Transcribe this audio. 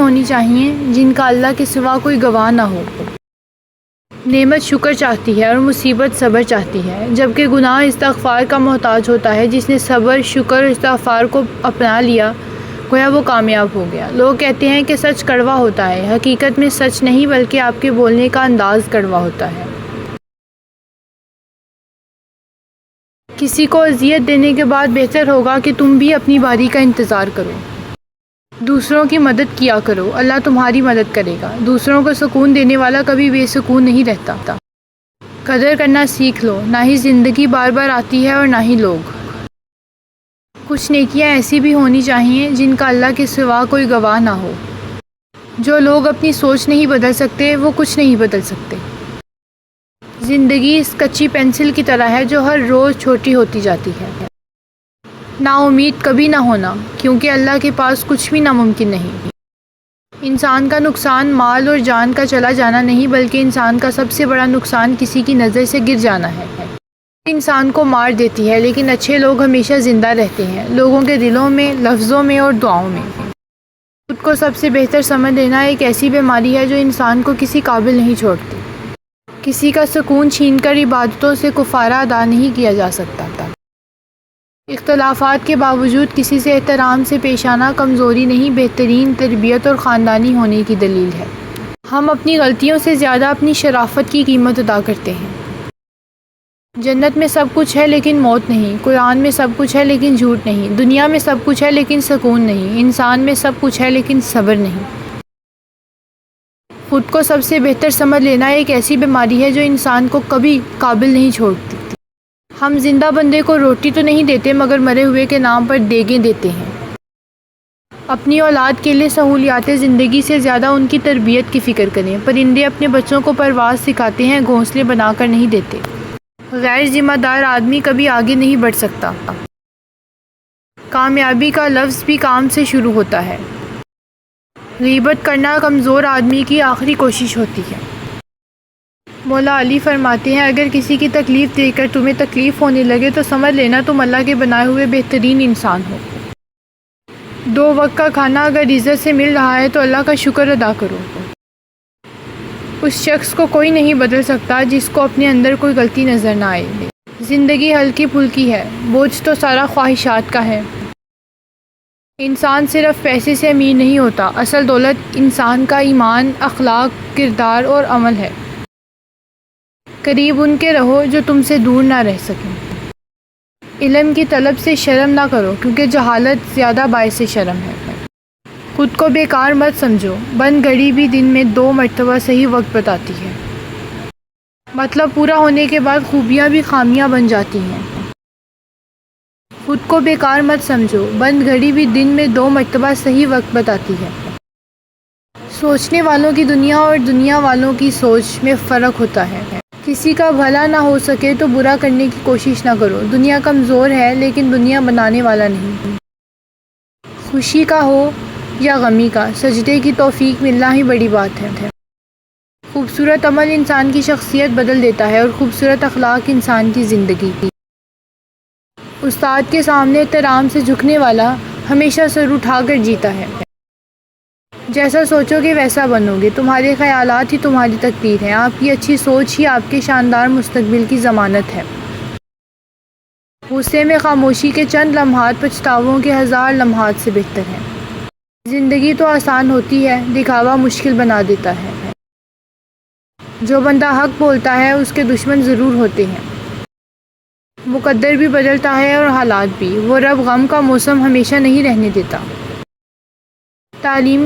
ہونی چاہیے جن کا اللہ کے سوا کوئی گواہ نہ ہو۔ نعمت شکر چاہتی ہے اور مصیبت صبر چاہتی ہے، جبکہ گناہ استغفار کا محتاج ہوتا ہے۔ جس نے صبر، شکر اور استغفار کو اپنا لیا گویا وہ کامیاب ہو گیا۔ لوگ کہتے ہیں کہ سچ کڑوا ہوتا ہے، حقیقت میں سچ نہیں بلکہ آپ کے بولنے کا انداز کڑوا ہوتا ہے۔ کسی کو اذیت دینے کے بعد بہتر ہوگا کہ تم بھی اپنی باری کا انتظار کرو۔ دوسروں کی مدد کیا کرو، اللہ تمہاری مدد کرے گا۔ دوسروں کو سکون دینے والا کبھی بے سکون نہیں رہتا۔ قدر کرنا سیکھ لو، نہ ہی زندگی بار بار آتی ہے اور نہ ہی لوگ۔ کچھ نیکیاں ایسی بھی ہونی چاہیے جن کا اللہ کے سوا کوئی گواہ نہ ہو۔ جو لوگ اپنی سوچ نہیں بدل سکتے وہ کچھ نہیں بدل سکتے۔ زندگی اس کچی پینسل کی طرح ہے جو ہر روز چھوٹی ہوتی جاتی ہے۔ نا امید کبھی نہ ہونا، کیونکہ اللہ کے پاس کچھ بھی ناممکن نہیں۔ انسان کا نقصان مال اور جان کا چلا جانا نہیں، بلکہ انسان کا سب سے بڑا نقصان کسی کی نظر سے گر جانا ہے۔ انسان کو مار دیتی ہے، لیکن اچھے لوگ ہمیشہ زندہ رہتے ہیں، لوگوں کے دلوں میں، لفظوں میں اور دعاؤں میں۔ خود کو سب سے بہتر سمجھ لینا ایک ایسی بیماری ہے جو انسان کو کسی قابل نہیں چھوڑتی۔ کسی کا سکون چھین کر عبادتوں سے کفارہ ادا نہیں کیا جا سکتا۔ اختلافات کے باوجود کسی سے احترام سے پیش آنا کمزوری نہیں، بہترین تربیت اور خاندانی ہونے کی دلیل ہے۔ ہم اپنی غلطیوں سے زیادہ اپنی شرافت کی قیمت ادا کرتے ہیں۔ جنت میں سب کچھ ہے لیکن موت نہیں، قرآن میں سب کچھ ہے لیکن جھوٹ نہیں، دنیا میں سب کچھ ہے لیکن سکون نہیں، انسان میں سب کچھ ہے لیکن صبر نہیں۔ خود کو سب سے بہتر سمجھ لینا ایک ایسی بیماری ہے جو انسان کو کبھی قابل نہیں چھوڑتی۔ ہم زندہ بندے کو روٹی تو نہیں دیتے مگر مرے ہوئے کے نام پر دیگیں دیتے ہیں۔ اپنی اولاد کے لیے سہولیات زندگی سے زیادہ ان کی تربیت کی فکر کریں۔ پرندے اپنے بچوں کو پرواز سکھاتے ہیں، گھونسلے بنا کر نہیں دیتے۔ غیر ذمہ دار آدمی کبھی آگے نہیں بڑھ سکتا۔ کامیابی کا لفظ بھی کام سے شروع ہوتا ہے۔ غیبت کرنا کمزور آدمی کی آخری کوشش ہوتی ہے۔ مولا علی فرماتے ہیں اگر کسی کی تکلیف دیکھ کر تمہیں تکلیف ہونے لگے تو سمجھ لینا تم اللہ کے بنائے ہوئے بہترین انسان ہو۔ 2 وقت کا کھانا اگر عزت سے مل رہا ہے تو اللہ کا شکر ادا کرو۔ اس شخص کو کوئی نہیں بدل سکتا جس کو اپنے اندر کوئی غلطی نظر نہ آئے۔ زندگی ہلکی پھلکی ہے، بوجھ تو سارا خواہشات کا ہے۔ انسان صرف پیسے سے امیر نہیں ہوتا، اصل دولت انسان کا ایمان، اخلاق، کردار اور عمل ہے۔ قریب ان کے رہو جو تم سے دور نہ رہ سکیں۔ علم کی طلب سے شرم نہ کرو کیونکہ جہالت زیادہ باعث شرم ہے۔ خود کو بیکار مت سمجھو، بند گھڑی بھی دن میں 2 مرتبہ صحیح وقت بتاتی ہے۔ مطلب پورا ہونے کے بعد خوبیاں بھی خامیاں بن جاتی ہیں۔ خود کو بیکار مت سمجھو، بند گھڑی بھی دن میں 2 مرتبہ صحیح وقت بتاتی ہے۔ سوچنے والوں کی دنیا اور دنیا والوں کی سوچ میں فرق ہوتا ہے۔ کسی کا بھلا نہ ہو سکے تو برا کرنے کی کوشش نہ کرو۔ دنیا کمزور ہے لیکن دنیا بنانے والا نہیں۔ خوشی کا ہو یا غمی کا، سجدے کی توفیق ملنا ہی بڑی بات ہے۔ خوبصورت عمل انسان کی شخصیت بدل دیتا ہے اور خوبصورت اخلاق انسان کی زندگی کی۔ استاد کے سامنے احترام سے جھکنے والا ہمیشہ سر اٹھا کر جیتا ہے۔ جیسا سوچو گے ویسا بنو گے، تمہارے خیالات ہی تمہاری تقدیر ہیں، آپ کی اچھی سوچ ہی آپ کے شاندار مستقبل کی ضمانت ہے۔ غصے میں خاموشی کے چند لمحات پچھتاووں کے 1000 لمحات سے بہتر ہیں۔ زندگی تو آسان ہوتی ہے، دکھاوا مشکل بنا دیتا ہے۔ جو بندہ حق بولتا ہے اس کے دشمن ضرور ہوتے ہیں۔ مقدر بھی بدلتا ہے اور حالات بھی، وہ رب غم کا موسم ہمیشہ نہیں رہنے دیتا۔ تعلیم